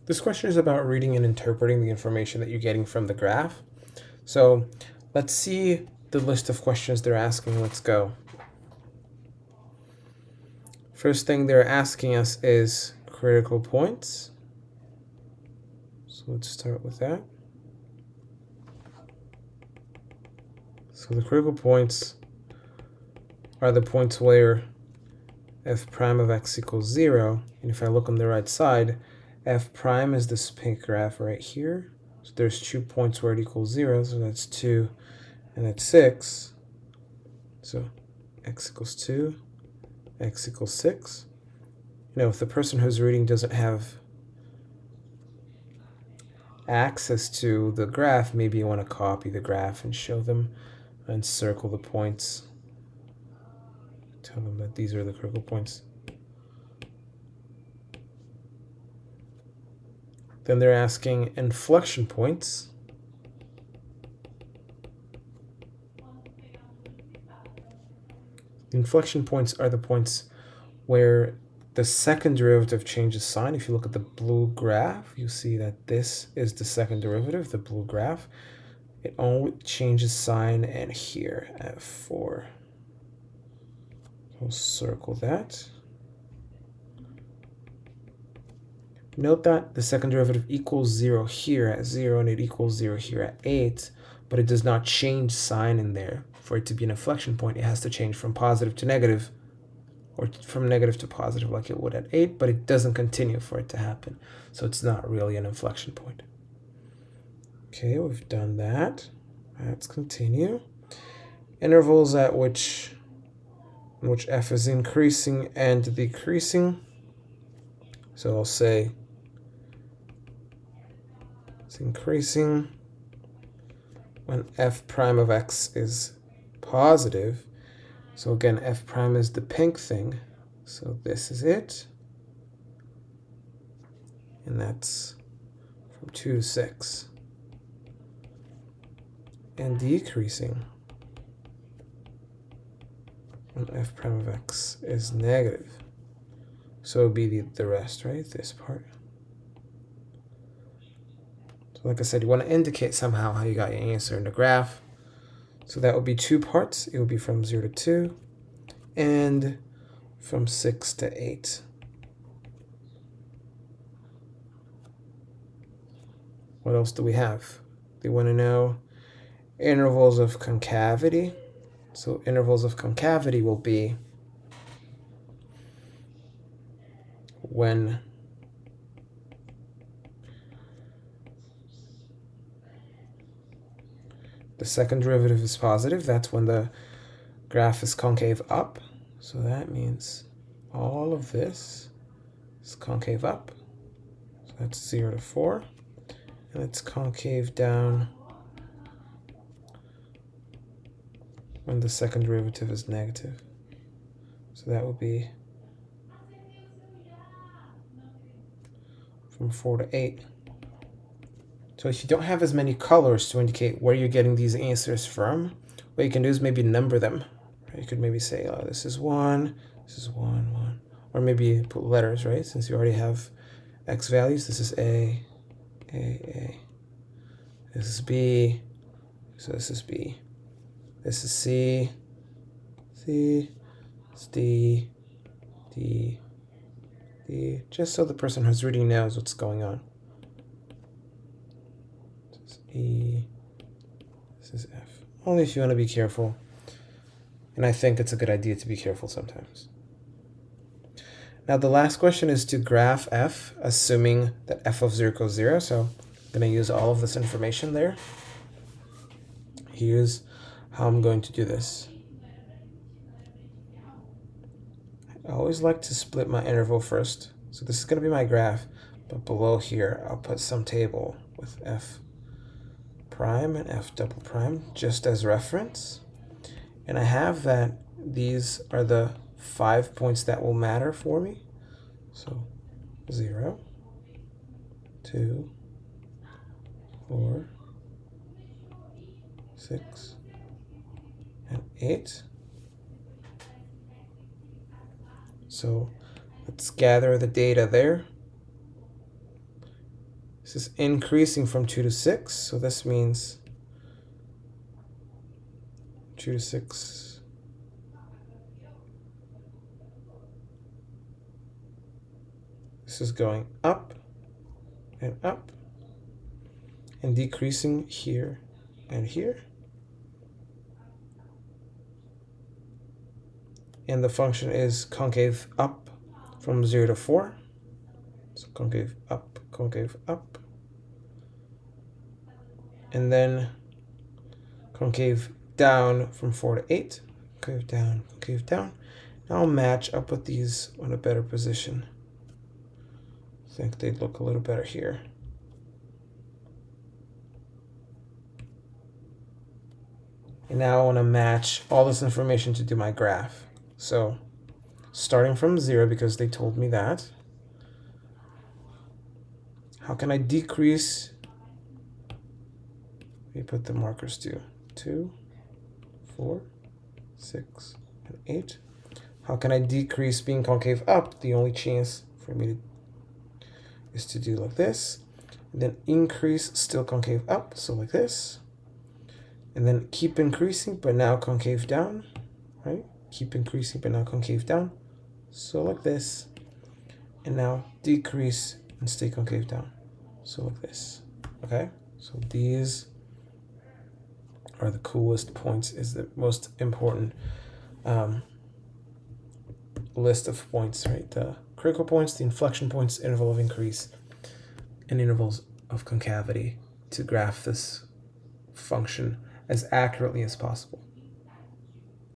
This question is about reading and interpreting the information that you're getting from the graph. So let's see the list of questions they're asking. Let's go. First thing they're asking us is critical points. So let's start with that. So the critical points are the points where f prime of x equals 0. And if I look on the right side, f prime is this pink graph right here. So there's 2 points where it equals 0. So that's 2 and that's 6. So x equals 2, x equals 6. If the person who's reading doesn't have access to the graph, maybe you want to copy the graph and show them and circle the points. Tell them that these are the critical points. Then they're asking inflection points. Inflection points are the points where the second derivative changes sign. If you look at the blue graph, you see that this is the second derivative, the blue graph. It only changes sign and here at 4. We'll circle that. Note that the second derivative equals 0 here at 0 and it equals 0 here at 8, but it does not change sign in there. For it to be an inflection point, it has to change from positive to negative, or from negative to positive like it would at 8, but it doesn't continue for it to happen. So it's not really an inflection point. Okay, we've done that. Let's continue. Intervals in which f is increasing and decreasing. So I'll say it's increasing when f prime of x is positive. So again, f prime is the pink thing. So this is it. And that's from 2 to 6. And decreasing when f prime of x is negative. So it would be the rest, right? This part. So like I said, you want to indicate somehow how you got your answer in the graph. So that would be 2 parts. It would be from 0 to 2 and from 6 to 8. What else do we have? They want to know intervals of concavity. So intervals of concavity will be when the second derivative is positive. That's when the graph is concave up. So that means all of this is concave up. So that's 0 to 4. And it's concave down when the second derivative is negative. So that would be from 4 to 8. So if you don't have as many colors to indicate where you're getting these answers from, what you can do is maybe number them. Right? You could maybe say, oh, this is 1, this is 1, 1. Or maybe put letters, right? Since you already have x values, this is A. This is B. So this is B. This is C. This is D. D. Just so the person who's reading knows what's going on. This is E. This is F. Only if you want to be careful. And I think it's a good idea to be careful sometimes. Now the last question is to graph f, assuming that f of 0 equals 0. So I'm going to use all of this information there. Here's how I'm going to do this. I always like to split my interval first. So this is going to be my graph, but below here I'll put some table with f prime and f double prime just as reference. And I have that these are the 5 points that will matter for me. So 0, 2, 4, 6, and 8. So let's gather the data there. This is increasing from 2 to 6, so this means 2 to 6. This is going up and up and decreasing here and here. And the function is concave up from 0 to 4. So concave up, concave up. And then concave down from 4 to 8. Concave down, concave down. Now I'll match up with these in a better position. I think they'd look a little better here. And now I want to match all this information to do my graph. So starting from 0, because they told me that, how can I decrease? Let me put the markers to 2, 4, 6, and 8. How can I decrease being concave up? The only chance for me is to do like this, and then increase still concave up, so like this, and then keep increasing but now concave down, right? Keep increasing but now concave down, so like this, and now decrease and stay concave down, so like this. Okay, so these are the coolest points, is the most important list of points, right? The critical points, the inflection points, interval of increase, and intervals of concavity to graph this function as accurately as possible.